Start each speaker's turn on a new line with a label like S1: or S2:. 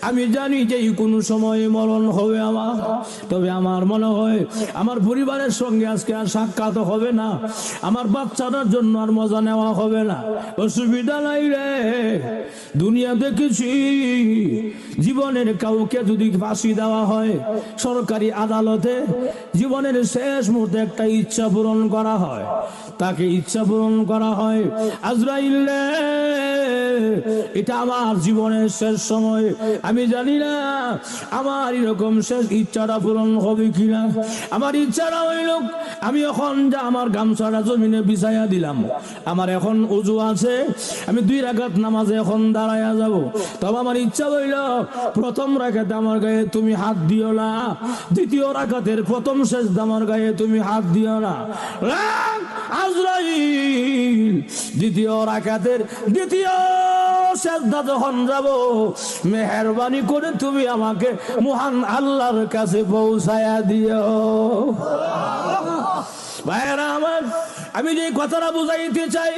S1: আমি জানি যে কোনো সময় মরণ হবে আমার, তবে আমার মনে হয় আমার পরিবারের সঙ্গে আজকে আর সাক্ষাৎ হবে না, আমার বাচ্চাটার জন্য আর মজা নেওয়া হবে না। অসুবিধা নাই রে, দুনিয়া দেখেছি জীবনের কাউকে যদি ফাঁসি দেওয়া হয় সরকারি আদালতে, জীবনের শেষ মুহূর্তে একটা ইচ্ছা পূরণ করা হয়, তাকে ইচ্ছা পূরণ করা হয়। আজরাইল রে, এটা আমার জীবনের শেষ সময়, আমি জানি না আমার এরকম শেষ ইচ্ছাটা পূরণ হবে কিনা। আমার ইচ্ছাটা হইল আমি এখন যা আমার গামছাটা জমিনে বিছাইয়া দিলাম, আমার এখন ওযু আছে, আমি 2 রাকাত নামাজে এখন দাঁড়াইয়া যাব। তবে আমার ইচ্ছা হইল প্রথম রাকাতে আমার গায়ে তুমি হাত দিও না, দ্বিতীয় রাকাতের প্রথম সেজদা আমার গায়ে তুমি হাত দিও না। আজরাইল দ্বিতীয় রাকাতের দ্বিতীয় সেজদা যখন যাব, মেহেরবানি করে তুমি আমাকে মহান আল্লাহর কাছে পৌঁছায়া দিও। ভাইরা আমার, আমি যে কথাটা বুঝাইতে চাই,